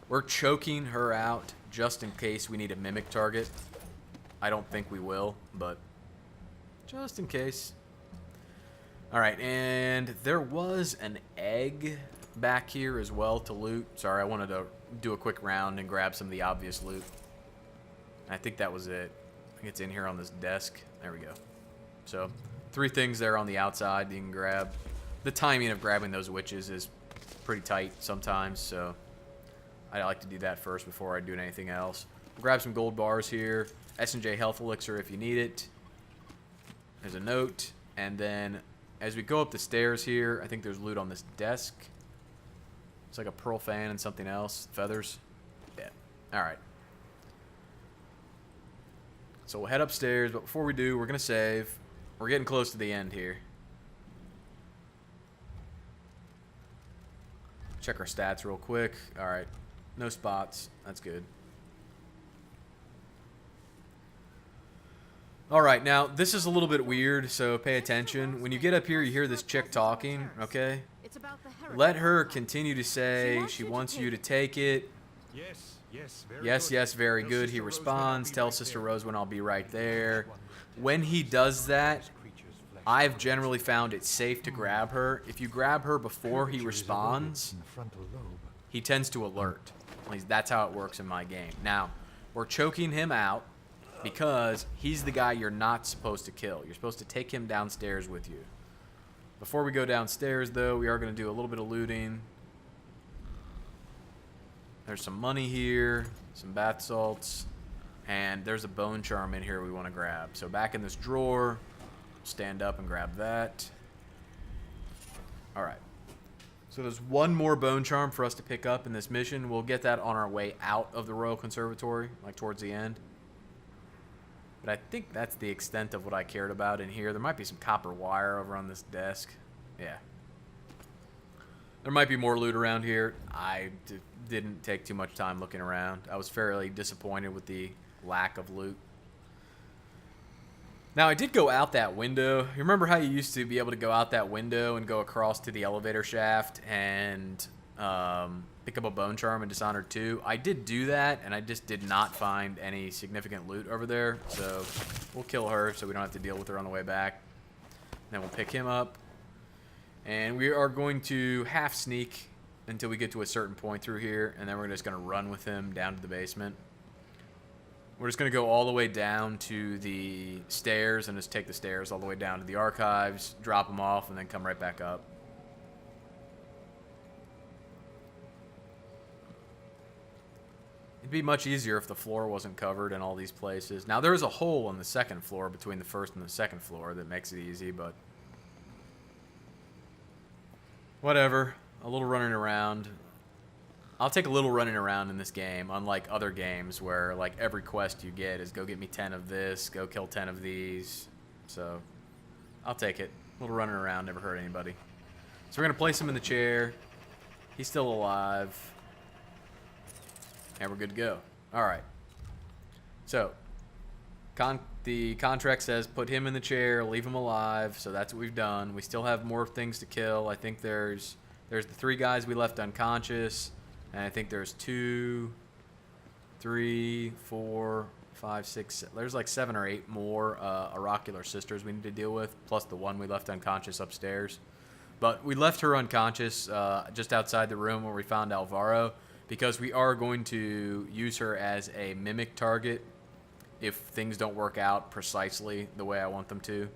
We're choking her out just in case we need a mimic target. I don't think we will, but just in case. Alright, and there was an egg back here as well to loot. Sorry, I wanted to do a quick round and grab some of the obvious loot. I think that was it. I think it's in here on this desk. There we go. So, 3 things there on the outside that you can grab. The timing of grabbing those witches is pretty tight sometimes, so I like to do that first before I do anything else. Grab some gold bars here. S&J health elixir if you need it. There's a note. And then as we go up the stairs here, I think there's loot on this desk. It's like a pearl fan and something else. Feathers. Yeah. Alright. So we'll head upstairs, but before we do, we're going to save. We're getting close to the end here. Check our stats real quick. Alright. No spots. That's good. Alright, now, this is a little bit weird, so pay attention. When you get up here, you hear this chick talking, okay? Let her continue to say she wants you to take it. Yes, very good. He responds. Tell Sister Rose when I'll be right there. When he does that, I've generally found it safe to grab her. If you grab her before he responds, he tends to alert. At least that's how it works in my game. Now, we're choking him out because he's the guy you're not supposed to kill. You're supposed to take him downstairs with you. Before we go downstairs, though, we are going to do a little bit of looting. There's some money here, some bath salts, and there's a bone charm in here we want to grab. So back in this drawer, stand up and grab that. Alright. So there's one more bone charm for us to pick up in this mission. We'll get that on our way out of the Royal Conservatory, like towards the end. But I think that's the extent of what I cared about in here. There might be some copper wire over on this desk. Yeah. There might be more loot around here. I didn't take too much time looking around. I was fairly disappointed with the lack of loot. Now, I did go out that window. You remember how you used to be able to go out that window and go across to the elevator shaft and pick up a bone charm in Dishonored 2? I did do that, and I just did not find any significant loot over there. So we'll kill her so we don't have to deal with her on the way back. Then we'll pick him up. And we are going to half sneak until we get to a certain point through here, and then we're just going to run with him down to the basement. We're just going to go all the way down to the stairs and just take the stairs all the way down to the archives, drop them off, and then come right back up. It'd be much easier if the floor wasn't covered in all these places. Now, there is a hole on the second floor between the first and the second floor that makes it easy, but whatever. A little running around. I'll take a little running around in this game, unlike other games where like every quest you get is go get me 10 of this, go kill 10 of these. So I'll take it. A little running around, never hurt anybody. So we're going to place him in the chair. He's still alive. And we're good to go. Alright. So the contract says put him in the chair, leave him alive. So that's what we've done. We still have more things to kill. I think there's the 3 guys we left unconscious. And I think there's 2, 3, 4, 5, 6. There's like 7 or 8 more oracular sisters we need to deal with, plus the one we left unconscious upstairs. But we left her unconscious just outside the room where we found Alvaro, because we are going to use her as a mimic target if things don't work out precisely the way I want them to.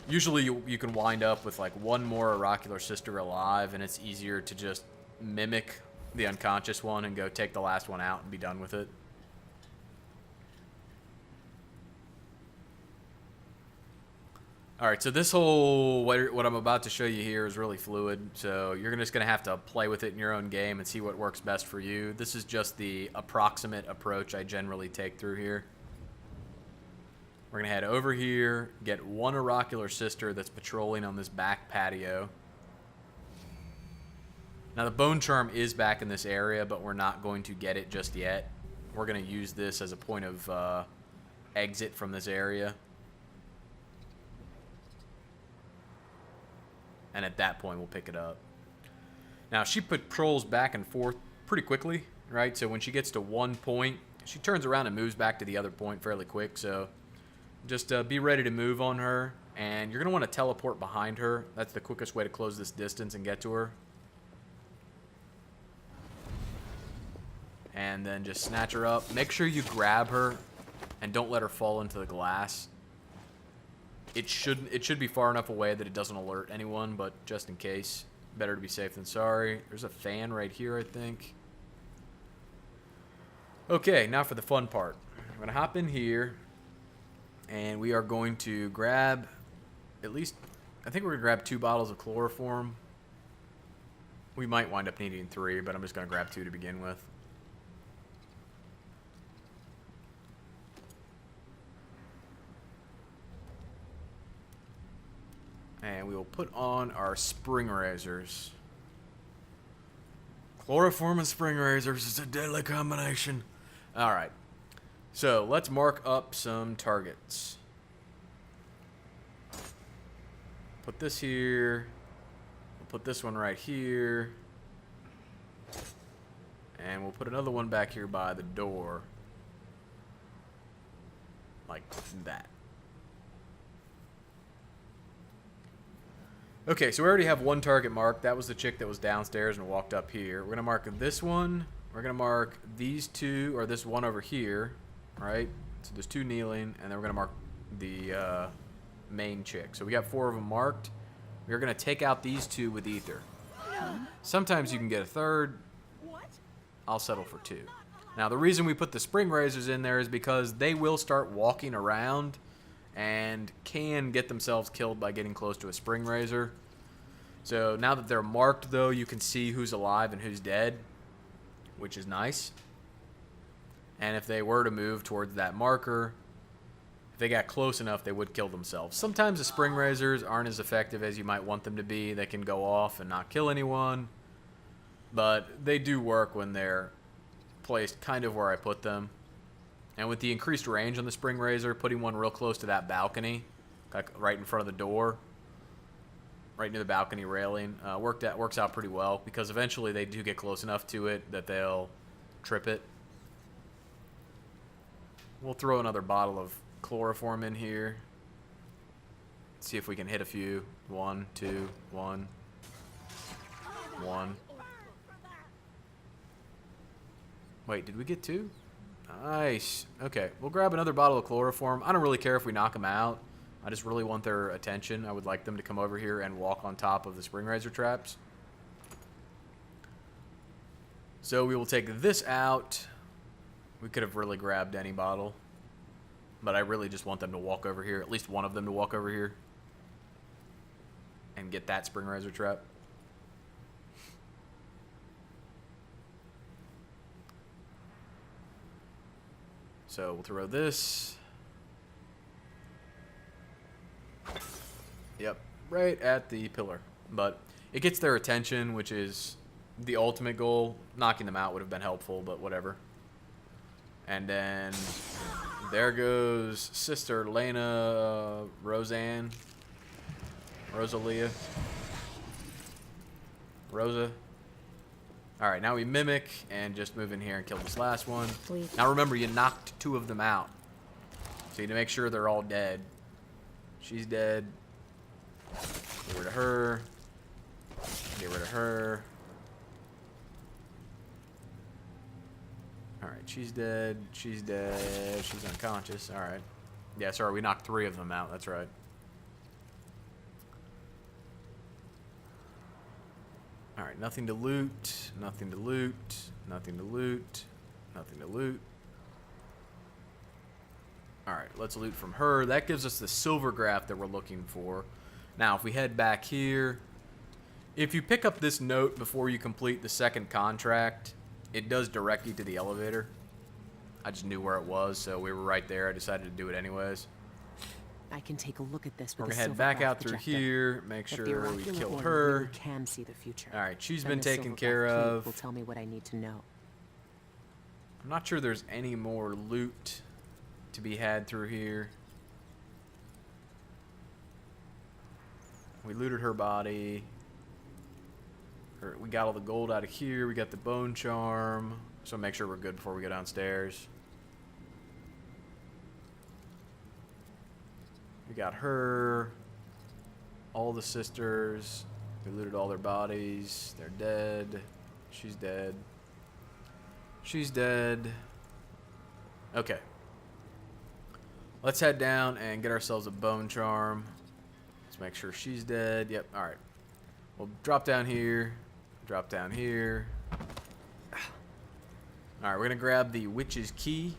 Usually you can wind up with like one more oracular sister alive, and it's easier to just mimic the unconscious one and go take the last one out and be done with it. Alright, so this whole, what I'm about to show you here is really fluid, so you're just going to have to play with it in your own game and see what works best for you. This is just the approximate approach I generally take through here. We're going to head over here, get one oracular sister that's patrolling on this back patio. Now the bone charm is back in this area, but we're not going to get it just yet. We're going to use this as a point of exit from this area. And at that point, we'll pick it up. Now, she patrols back and forth pretty quickly, right? So when she gets to one point, she turns around and moves back to the other point fairly quick. So just be ready to move on her. And you're going to want to teleport behind her. That's the quickest way to close this distance and get to her. And then just snatch her up. Make sure you grab her and don't let her fall into the glass. It should be far enough away that it doesn't alert anyone, but just in case, better to be safe than sorry. There's a fan right here, I think. Okay, now for the fun part. I'm going to hop in here, and we are going to grab at least, I think we're going to grab 2 bottles of chloroform. We might wind up needing 3, but I'm just going to grab 2 to begin with. And we will put on our spring razors. Chloroform and spring razors is a deadly combination. Alright. So, let's mark up some targets. Put this here. We'll put this one right here. And we'll put another one back here by the door. Like that. Okay, so we already have one target marked. That was the chick that was downstairs and walked up here. We're going to mark this one. We're going to mark these 2, or this one over here, right? So there's 2 kneeling, and then we're going to mark the main chick. So we got 4 of them marked. We're going to take out these 2 with ether. Sometimes you can get a third. I'll settle for 2. Now, the reason we put the spring razors in there is because they will start walking around and can get themselves killed by getting close to a spring razor. So now that they're marked, though, you can see who's alive and who's dead, which is nice. And if they were to move towards that marker, if they got close enough, they would kill themselves. Sometimes the spring razors aren't as effective as you might want them to be. They can go off and not kill anyone, but they do work when they're placed kind of where I put them. And with the increased range on the spring razor, putting one real close to that balcony, like right in front of the door, right near the balcony railing, works out pretty well, because eventually they do get close enough to it that they'll trip it. We'll throw another bottle of chloroform in here. See if we can hit a few. 1, 2, 1. 1. Wait, did we get 2? Nice. Okay, we'll grab another bottle of chloroform. I don't really care if we knock them out. I just really want their attention. I would like them to come over here and walk on top of the spring razor traps. So we will take this out. We could have really grabbed any bottle, but I really just want them to walk over here. At least one of them to walk over here and get that spring razor trap. So we'll throw this. Yep, right at the pillar. But it gets their attention, which is the ultimate goal. Knocking them out would have been helpful, but whatever. And then there goes Sister Lena Rosalia. Rosa. Alright, now we mimic and just move in here and kill this last one. Please. Now remember, you knocked 2 of them out. So you need to make sure they're all dead. She's dead. Get rid of her. Get rid of her. Alright, she's dead. She's dead. She's unconscious. Alright. Yeah, sorry, we knocked 3 of them out. That's right. Alright, nothing to loot, nothing to loot, nothing to loot, nothing to loot. Alright, let's loot from her. That gives us the silver graph that we're looking for. Now, if we head back here, if you pick up this note before you complete the second contract, it does direct you to the elevator. I just knew where it was, so we were right there. I decided to do it anyways. I can take a look at this We're with gonna a head back silver out through projector. here, make If the sure we oracular kill orb her. really can see the future. All right, she's then been the taken silver care graph key of. will tell me what I need to know. I'm not sure there's any more loot to be had through here. We looted her body. We got all the gold out of here. We got the bone charm. So make sure we're good before we go downstairs. We got her. All the sisters. We looted all their bodies. They're dead. She's dead. She's dead. Okay. Let's head down and get ourselves a bone charm. Let's make sure she's dead. Yep, alright. We'll drop down here. Drop down here. Alright, we're going to grab the witch's key,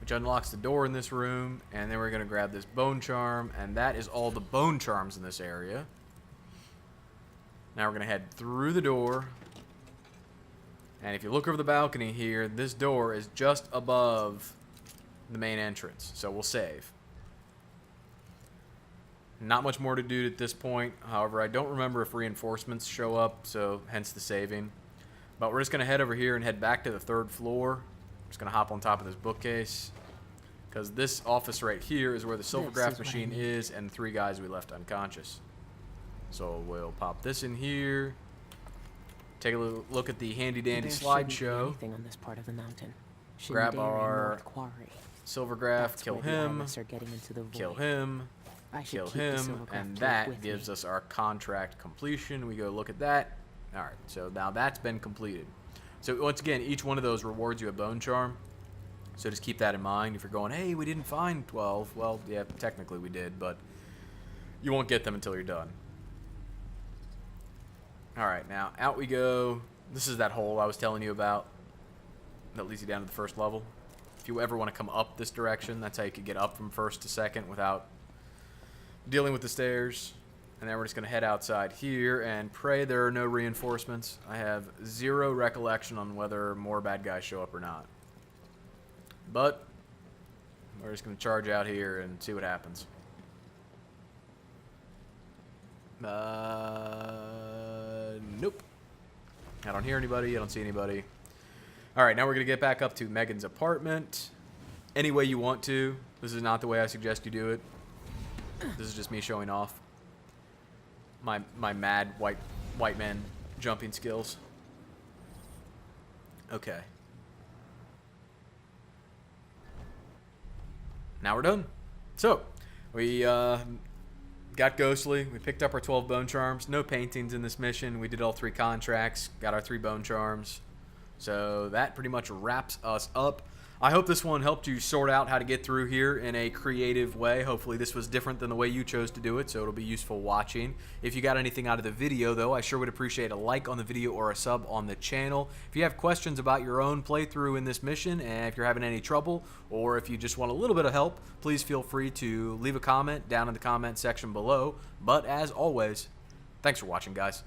which unlocks the door in this room. And then we're going to grab this bone charm. And that is all the bone charms in this area. Now we're going to head through the door. And if you look over the balcony here, this door is just above the main entrance. So we'll save. Not much more to do at this point. However, I don't remember if reinforcements show up, so hence the saving. But we're just going to head over here and head back to the 3rd floor. Just going to hop on top of this bookcase. Because this office right here is where the silver graph machine is and 3 guys we left unconscious. So we'll pop this in here. Take a look at the handy dandy slideshow. Anything on this part of the mountain. Grab our quarry. silver graph, That's kill where the him, Armas are getting into the kill void. him, I should kill keep the him, silver graph and key that with gives me. us our contract completion. We go look at that. Alright, so now that's been completed. So once again, each one of those rewards you a bone charm. So just keep that in mind. If you're going, hey, we didn't find 12. Well, yeah, technically we did, but you won't get them until you're done. Alright, now out we go. This is that hole I was telling you about that leads you down to the 1st level. If you ever want to come up this direction, that's how you could get up from 1st to 2nd without dealing with the stairs. And then we're just going to head outside here and pray there are no reinforcements. I have 0 recollection on whether more bad guys show up or not. But we're just going to charge out here and see what happens. Nope. I don't hear anybody. I don't see anybody. Alright, now we're going to get back up to Megan's apartment. Any way you want to. This is not the way I suggest you do it. This is just me showing off my mad white man jumping skills. Okay. Now we're done. So, we got Ghostly. We picked up our 12 bone charms. No paintings in this mission. We did all 3 contracts. Got our 3 bone charms. So that pretty much wraps us up. I hope this one helped you sort out how to get through here in a creative way. Hopefully this was different than the way you chose to do it, so it'll be useful watching. If you got anything out of the video, though, I sure would appreciate a like on the video or a sub on the channel. If you have questions about your own playthrough in this mission, and if you're having any trouble, or if you just want a little bit of help, please feel free to leave a comment down in the comment section below. But as always, thanks for watching, guys.